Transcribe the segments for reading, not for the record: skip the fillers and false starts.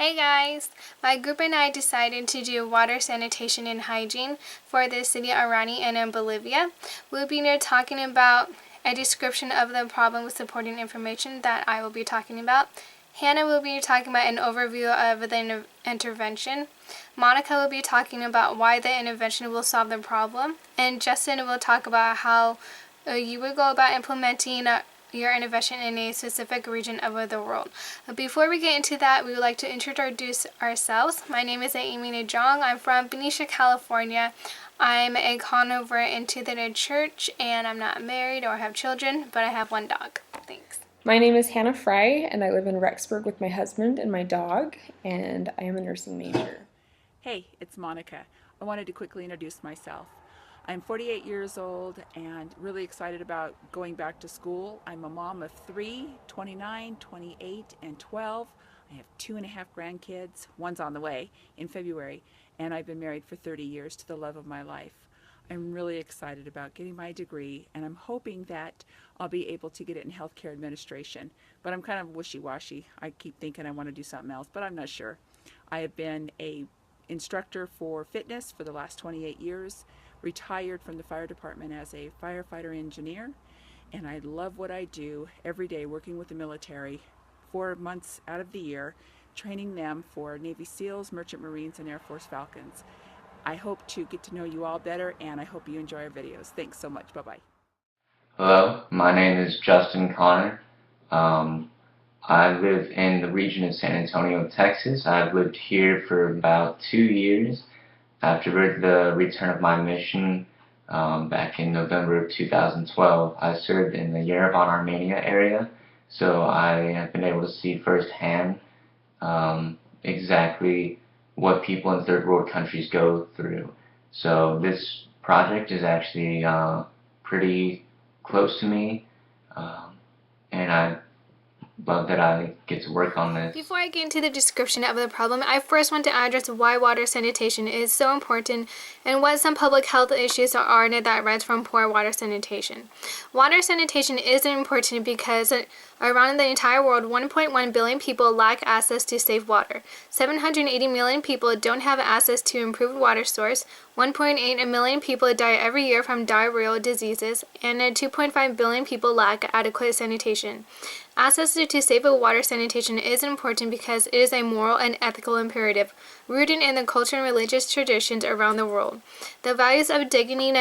Hey guys! My group and I decided to do water sanitation and hygiene for the city of Arani and in Bolivia. We'll be talking about a description of the problem with supporting information that I will be talking about. Hannah will be talking about an overview of the intervention. Monica will be talking about why the intervention will solve the problem. And Justin will talk about how you would go about implementing your intervention in a specific region of the world. Before we get into that, we would like to introduce ourselves. My name is Amy Najong. I'm from Benicia, California. I'm a convert into the church, and I'm not married or have children, but I have one dog. Thanks. My name is Hannah Fry, and I live in Rexburg with my husband and my dog, and I am a nursing major. Hey, it's Monica. I wanted to quickly introduce myself. I'm 48 years old and really excited about going back to school. I'm a mom of 3, 29, 28, and 12. I have 2.5 grandkids. One's on the way in February, and I've been married for 30 years to the love of my life. I'm really excited about getting my degree, and I'm hoping that I'll be able to get it in healthcare administration. But I'm kind of wishy-washy. I keep thinking I want to do something else, but I'm not sure. I have been a instructor for fitness for the last 28 years, retired from the fire department as a firefighter engineer, and I love what I do every day, working with the military 4 months out of the year, training them for Navy SEALs, Merchant Marines, and Air Force Falcons. I hope to get to know you all better, and I hope you enjoy our videos. Thanks so much. Bye-bye. Hello, my name is Justin Connor. I live in the region of San Antonio, Texas. I've lived here for about 2 years. After the return of my mission back in November of 2012, I served in the Yerevan, Armenia area, so I have been able to see firsthand exactly what people in third world countries go through. So this project is actually pretty close to me, and I love that I get to work on this. Before I get into the description of the problem, I first want to address why water sanitation is so important and what some public health issues are that arise from poor water sanitation. Water sanitation is important because around the entire world, 1.1 billion people lack access to safe water. 780 million people don't have access to improved water source. 1.8 million people die every year from diarrheal diseases, and 2.5 billion people lack adequate sanitation. Access to safe water sanitation is important because it is a moral and ethical imperative rooted in the culture and religious traditions around the world. The values of dignity,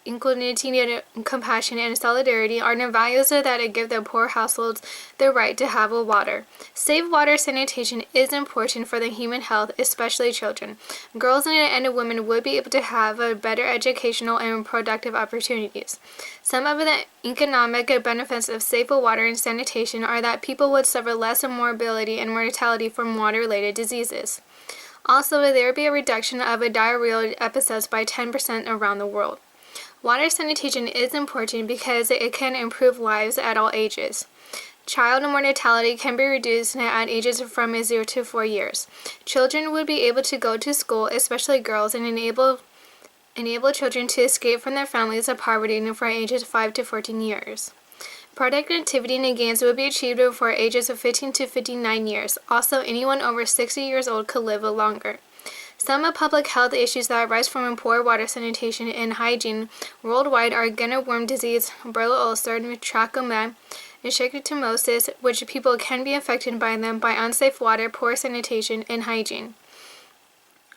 inclusivity, compassion, and solidarity are the values that give the poor households the right to have water. Safe water sanitation is important for the human health, especially children. Girls and women would be able to have better educational and productive opportunities. Some of the economic benefits of safe water and sanitation are that people would suffer less morbidity and mortality from water-related diseases. Also, there would be a reduction of diarrheal episodes by 10% around the world. Water sanitation is important because it can improve lives at all ages. Child mortality can be reduced at ages from 0 to 4 years. Children would be able to go to school, especially girls, and enable children to escape from their families of poverty for ages 5 to 14 years. Productivity and gains will be achieved for ages of 15 to 59 years. Also, anyone over 60 years old could live longer. Some public health issues that arise from poor water sanitation and hygiene worldwide are guinea worm disease, Burla ulcer, trachoma, and trichomoniasis, which people can be infected by them by unsafe water, poor sanitation, and hygiene.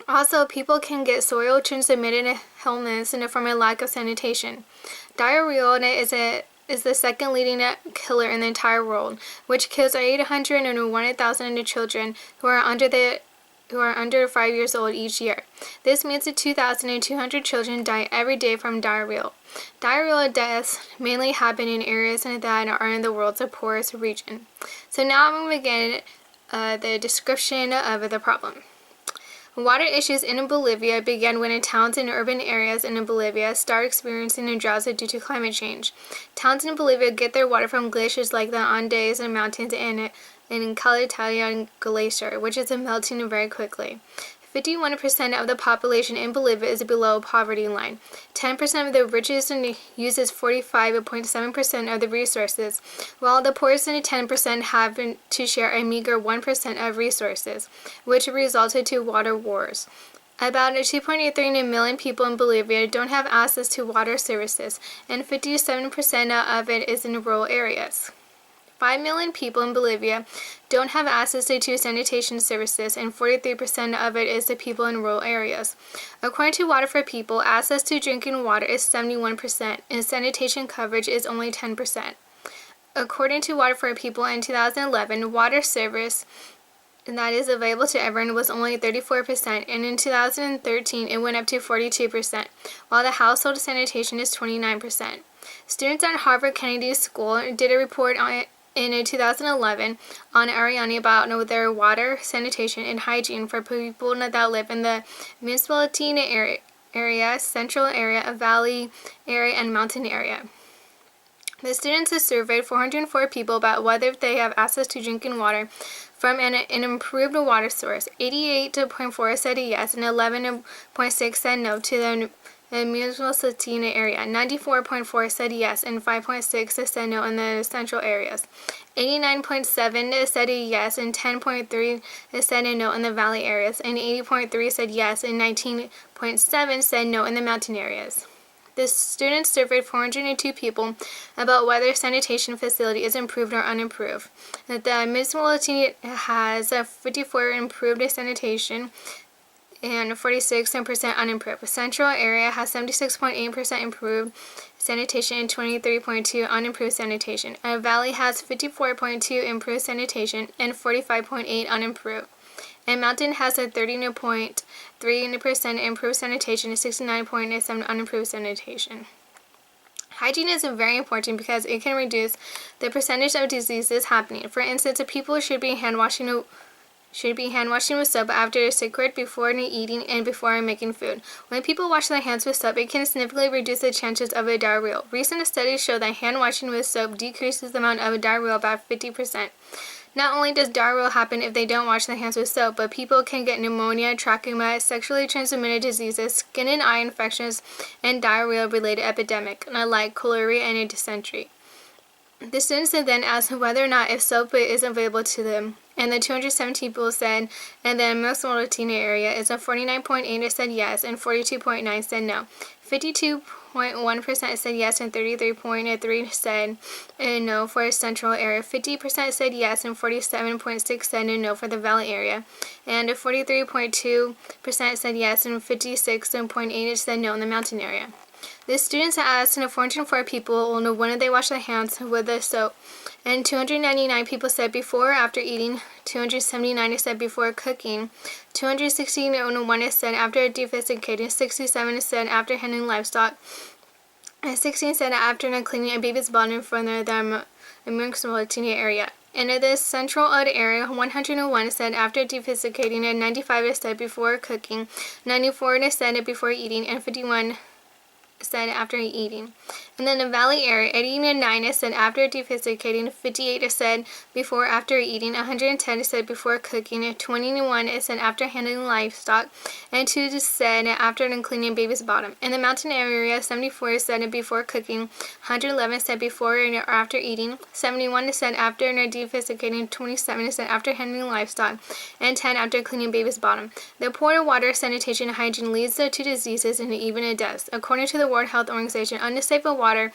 Also, people can get soil transmitted illness from a lack of sanitation. Diarrhea is the second leading killer in the entire world, which kills 801,000 children who are under 5 years old each year. This means that 2,200 children die every day from diarrhea. Diarrheal deaths mainly happen in areas that are in the world's poorest region. So now I'm going to begin the description of the problem. Water issues in Bolivia began when towns and urban areas in Bolivia start experiencing droughts due to climate change. Towns in Bolivia get their water from glaciers like the Andes and mountains and Calitalia Glacier, which is melting very quickly. 51% of the population in Bolivia is below poverty line. 10% of the richest uses 45.7% of the resources, while the poorest 10% have to share a meager 1% of resources, which resulted to water wars. About 2.83 million people in Bolivia don't have access to water services, and 57% of it is in rural areas. 5 million people in Bolivia don't have access to sanitation services, and 43% of it is the people in rural areas. According to Water for People, access to drinking water is 71%, and sanitation coverage is only 10%. According to Water for People, in 2011, water service that is available to everyone was only 34%, and in 2013 it went up to 42%, while the household sanitation is 29%. Students at Harvard Kennedy School did a report in 2011 on Ariane about their water, sanitation, and hygiene for people that live in the municipality area, central area, valley area, and mountain area. The students surveyed 404 people about whether they have access to drinking water from an improved water source. 88.4 said yes, and 11.6 said no to the municipality area. 94.4 said yes, and 5.6 said no in the central areas. 89.7 said yes, and 10.3 said no in the valley areas, and 80.3 said yes, and 19.7 said no in the mountain areas. The students surveyed 402 people about whether sanitation facility is improved or unimproved. The municipality has 54 improved sanitation and 46% unimproved. Central area has 76.8% improved sanitation and 23.2% unimproved sanitation. A valley has 54.2% improved sanitation and 45.8% unimproved. And mountain has a 30.3% improved sanitation and 69.7% unimproved sanitation. Hygiene is very important because it can reduce the percentage of diseases happening. For instance, people should be hand washing with soap after a sick word, before eating, and before making food. When people wash their hands with soap, it can significantly reduce the chances of a diarrhea. Recent studies show that hand washing with soap decreases the amount of diarrhea about 50%. Not only does diarrhea happen if they don't wash their hands with soap, but people can get pneumonia, trachoma, sexually transmitted diseases, skin and eye infections, and diarrhea-related epidemic, like cholera and dysentery. The students then asked whether or not if soap is available to them, and the 217 people said, and the municipal Latino area is a 49.8% said yes, and 42.9% said no. 52.1% said yes, and 33.3% said no for a central area. 50% said yes, and 47.6% said no for the valley area. And 43.2% said yes, and 56.8% said no in the mountain area. The students asked 404 people when they wash their hands with the soap, and 299 people said before or after eating, 279 said before cooking, 261 said after defecating, 67 said after handling livestock, and 16 said after cleaning a baby's bottom from the municipality area. In the central area, 101 said after defecating, and 95 said before cooking, 94 said before eating, and 51 said after eating. And then the valley area, 89 said after defecating, 58 said before or after eating, 110 said before cooking, 21 said after handling livestock, and 2 said after cleaning baby's bottom. In the mountain area, 74 said before cooking, 111 said before or after eating, 71 said after defecating, 27 said after handling livestock, and 10 after cleaning baby's bottom. The poor water, sanitation, and hygiene leads to diseases and even deaths. According to the World Health Organization, unsafe water,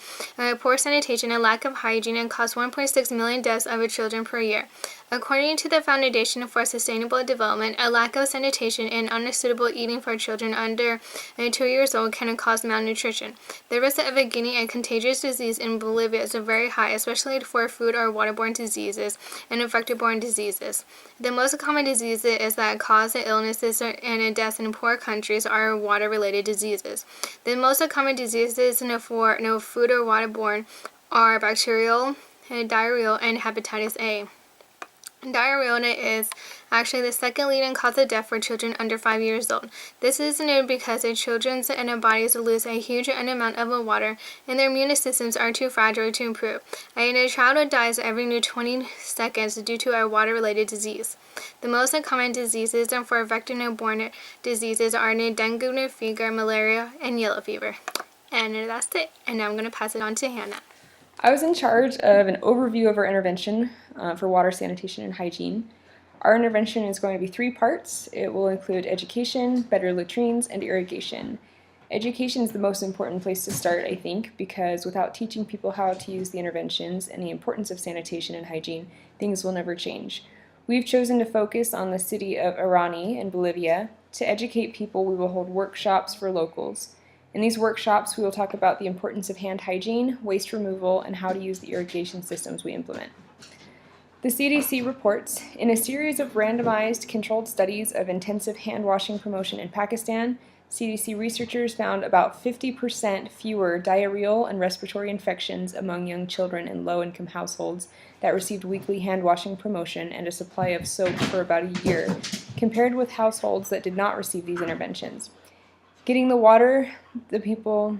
poor sanitation, and lack of hygiene cause 1.6 million deaths of children per year. According to the Foundation for Sustainable Development, a lack of sanitation and unsuitable eating for children under 2 years old can cause malnutrition. The risk of getting a contagious disease in Bolivia is very high, especially for food or waterborne diseases and vector-borne diseases. The most common diseases that cause illnesses and deaths in poor countries are water-related diseases. The most common diseases for food or waterborne are bacterial, diarrheal, and hepatitis A. Diarrhea is actually the second leading cause of death for children under 5 years old. This is noted because the children's and their bodies lose a huge amount of water and their immune systems are too fragile to improve. And a child dies every new 20 seconds due to a water-related disease. The most common diseases for vector-borne diseases are dengue, fever, malaria, and yellow fever. And that's it. And now I'm going to pass it on to Hannah. I was in charge of an overview of our intervention for water, sanitation, and hygiene. Our intervention is going to be 3 parts. It will include education, better latrines, and irrigation. Education is the most important place to start, I think, because without teaching people how to use the interventions and the importance of sanitation and hygiene, things will never change. We've chosen to focus on the city of Arani in Bolivia. To educate people, we will hold workshops for locals. In these workshops, we will talk about the importance of hand hygiene, waste removal, and how to use the irrigation systems we implement. The CDC reports, in a series of randomized controlled studies of intensive hand washing promotion in Pakistan, CDC researchers found about 50% fewer diarrheal and respiratory infections among young children in low-income households that received weekly hand washing promotion and a supply of soap for about a year, compared with households that did not receive these interventions. Getting the water to the people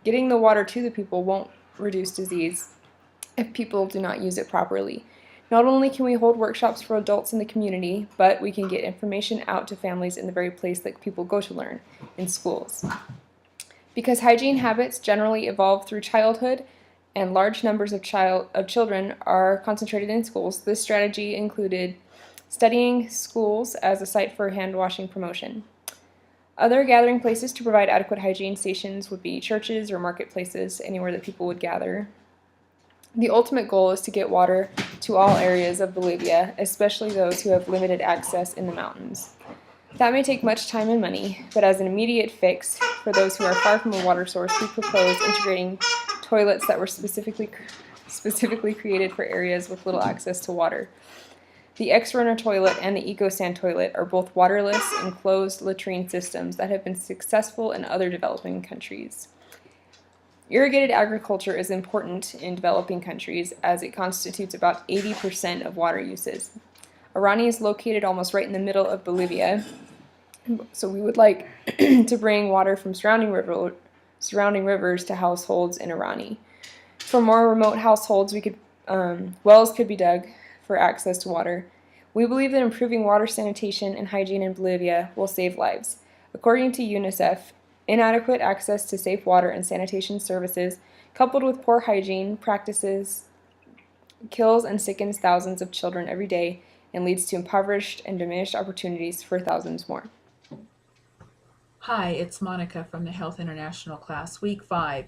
won't reduce disease if people do not use it properly. Not only can we hold workshops for adults in the community, but we can get information out to families in the very place that people go to learn, in schools. Because hygiene habits generally evolve through childhood and large numbers of children are concentrated in schools, this strategy included studying schools as a site for hand washing promotion. Other gathering places to provide adequate hygiene stations would be churches or marketplaces, anywhere that people would gather. The ultimate goal is to get water to all areas of Bolivia, especially those who have limited access in the mountains. That may take much time and money, but as an immediate fix for those who are far from a water source, we propose integrating toilets that were specifically created for areas with little access to water. The X-Runner toilet and the EcoSan toilet are both waterless, enclosed latrine systems that have been successful in other developing countries. Irrigated agriculture is important in developing countries as it constitutes about 80% of water uses. Arani is located almost right in the middle of Bolivia, so we would like to bring water from surrounding rivers to households in Arani. For more remote households, wells could be dug for access to water. We believe that improving water sanitation and hygiene in Bolivia will save lives. According to UNICEF, inadequate access to safe water and sanitation services, coupled with poor hygiene practices, kills and sickens thousands of children every day and leads to impoverished and diminished opportunities for thousands more. Hi, it's Monica from the Health International class, week 5,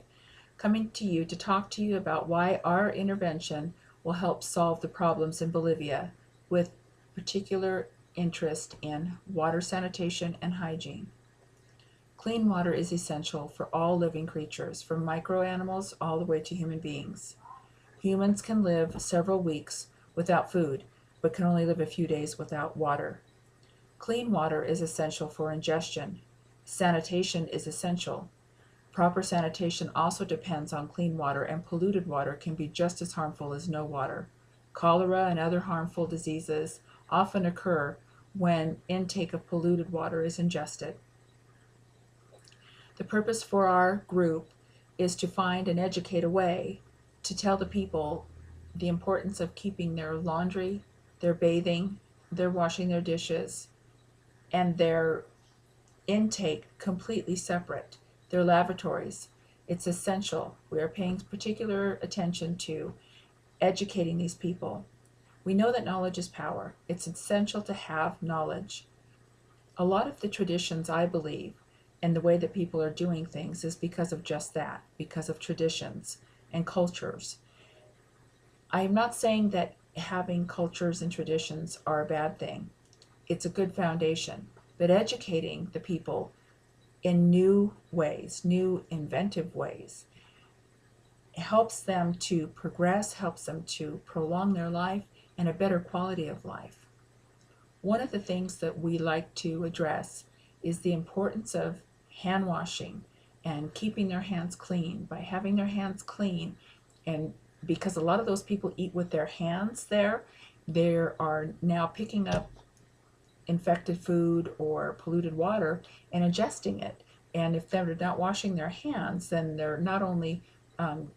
coming to you to talk to you about why our intervention will help solve the problems in Bolivia with particular interest in water sanitation and hygiene. Clean water is essential for all living creatures, from microanimals all the way to human beings. Humans can live several weeks without food, but can only live a few days without water. Clean water is essential for ingestion. Sanitation is essential. Proper sanitation also depends on clean water, and polluted water can be just as harmful as no water. Cholera and other harmful diseases often occur when intake of polluted water is ingested. The purpose for our group is to find and educate a way to tell the people the importance of keeping their laundry, their bathing, their washing their dishes, and their intake completely separate. Their lavatories. It's essential. We are paying particular attention to educating these people. We know that knowledge is power. It's essential to have knowledge. A lot of the traditions, I believe, and the way that people are doing things is because of just that, because of traditions and cultures. I am not saying that having cultures and traditions are a bad thing. It's a good foundation, but educating the people in new ways, new inventive ways, helps them to progress, helps them to prolong their life and a better quality of life. One of the things that we like to address is the importance of hand washing and keeping their hands clean. By having their hands clean, and because a lot of those people eat with their hands there, they are now picking up infected food or polluted water and ingesting it. And if they're not washing their hands, then they're not only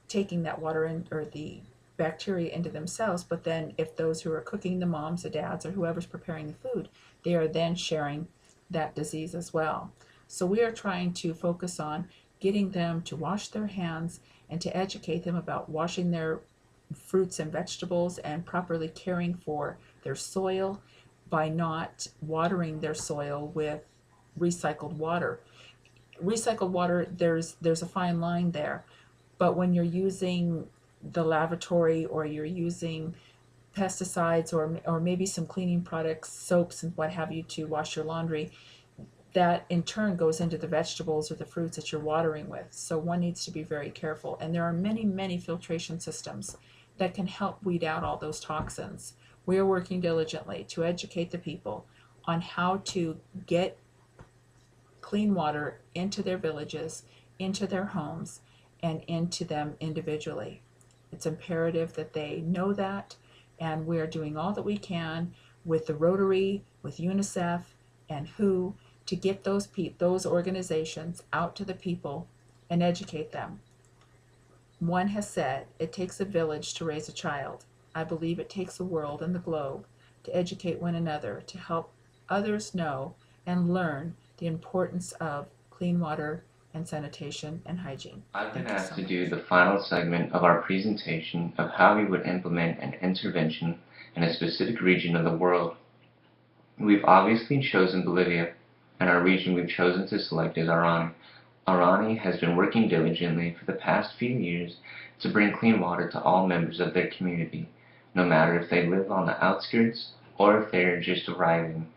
taking that water in, or the bacteria into themselves, but then if those who are cooking, the moms, the dads, or whoever's preparing the food, they are then sharing that disease as well. So we are trying to focus on getting them to wash their hands and to educate them about washing their fruits and vegetables and properly caring for their soil by not watering their soil with recycled water. Recycled water, there's a fine line there, but when you're using the lavatory, or you're using pesticides, or maybe some cleaning products, soaps and what have you, to wash your laundry, that in turn goes into the vegetables or the fruits that you're watering with. So one needs to be very careful. And there are many, many filtration systems that can help weed out all those toxins. We are working diligently to educate the people on how to get clean water into their villages, into their homes, and into them individually. It's imperative that they know that, and we are doing all that we can with the Rotary, with UNICEF, and WHO to get those organizations out to the people and educate them. One has said, it takes a village to raise a child. I believe it takes a world and the globe to educate one another, to help others know and learn the importance of clean water and sanitation and hygiene. I've been Thank you asked so to much. do the final segment of our presentation of how we would implement an intervention in a specific region of the world. We've obviously chosen Bolivia, and our region we've chosen to select is Arani. Arani has been working diligently for the past few years to bring clean water to all members of their community, no matter if they live on the outskirts or if they are just arriving.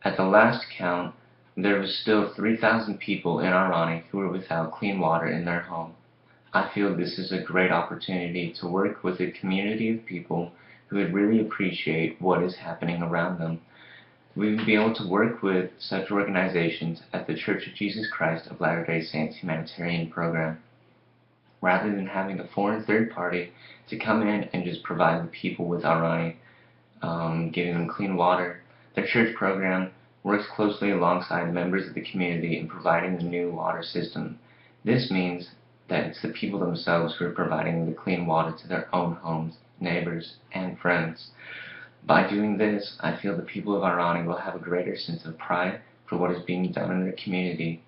At the last count, there was still 3,000 people in Arani who were without clean water in their home. I feel this is a great opportunity to work with a community of people who would really appreciate what is happening around them. We would be able to work with such organizations as the Church of Jesus Christ of Latter-day Saints humanitarian program, rather than having a foreign third party to come in and just provide the people with Arani, giving them clean water. The church program works closely alongside members of the community in providing the new water system. This means that it's the people themselves who are providing the clean water to their own homes, neighbors, and friends. By doing this, I feel the people of Arani will have a greater sense of pride for what is being done in their community.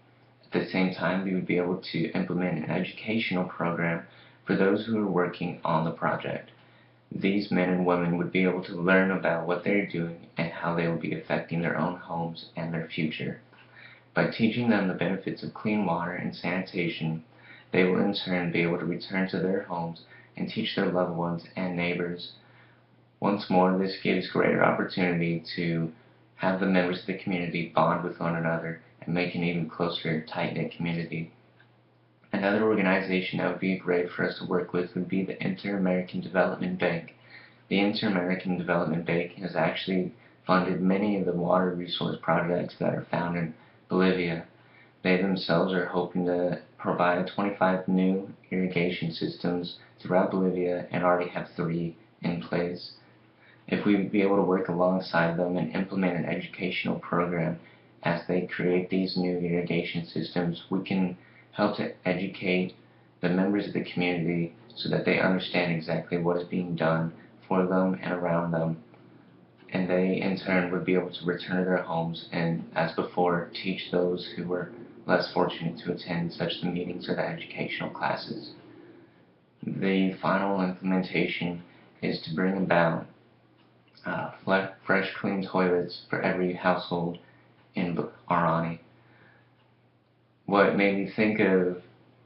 At the same time, we would be able to implement an educational program for those who are working on the project. These men and women would be able to learn about what they're doing and how they will be affecting their own homes and their future. By teaching them the benefits of clean water and sanitation, they will in turn be able to return to their homes and teach their loved ones and neighbors. Once more, this gives greater opportunity to have the members of the community bond with one another and make an even closer, tight-knit community. Another organization that would be great for us to work with would be the Inter-American Development Bank. The Inter-American Development Bank has actually funded many of the water resource projects that are found in Bolivia. They themselves are hoping to provide 25 new irrigation systems throughout Bolivia and already have 3 in place. If we would be able to work alongside them and implement an educational program as they create these new irrigation systems, we can help to educate the members of the community so that they understand exactly what is being done for them and around them. And they, in turn, would be able to return to their homes and, as before, teach those who were less fortunate to attend such the meetings or the educational classes. The final implementation is to bring about fresh, clean toilets for every household in Arani. What made me think of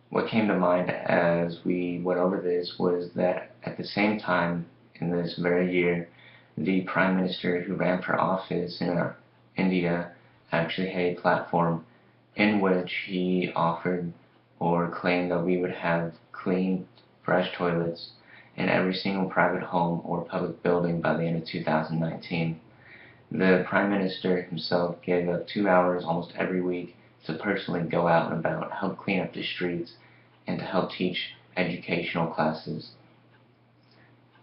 what came to mind as we went over this was that at the same time in this very year, the Prime Minister who ran for office in India actually had a platform in which he offered or claimed that we would have clean, fresh toilets in every single private home or public building by the end of 2019. The Prime Minister himself gave up 2 hours almost every week to personally go out and about, help clean up the streets, and to help teach educational classes.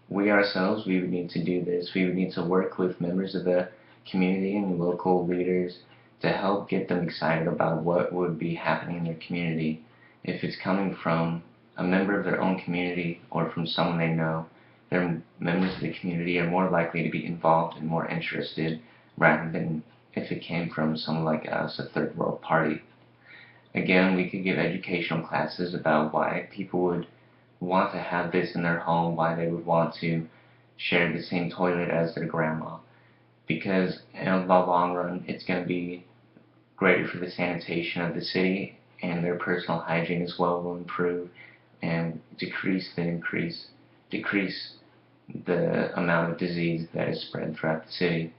we ourselves, we would need to do this. We would need to work with members of the community and local leaders to help get them excited about what would be happening in their community. If it's coming from a member of their own community or from someone they know, their members of the community are more likely to be involved and more interested rather than if it came from someone like us, a third world party. Again, we could give educational classes about why people would want to have this in their home, why they would want to share the same toilet as their grandma. Because in the long run, it's going to be greater for the sanitation of the city, and their personal hygiene as well will improve and decrease the amount of disease that is spread throughout the city.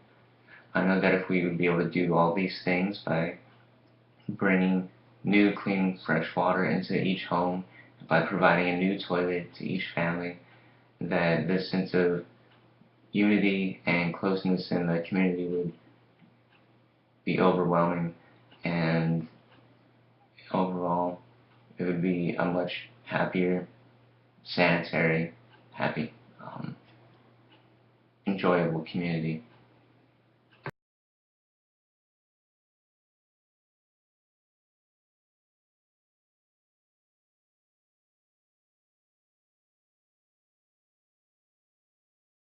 I know that if we would be able to do all these things by bringing new clean fresh water into each home, by providing a new toilet to each family, that this sense of unity and closeness in the community would be overwhelming, and overall it would be a much happier, sanitary, happy, enjoyable community.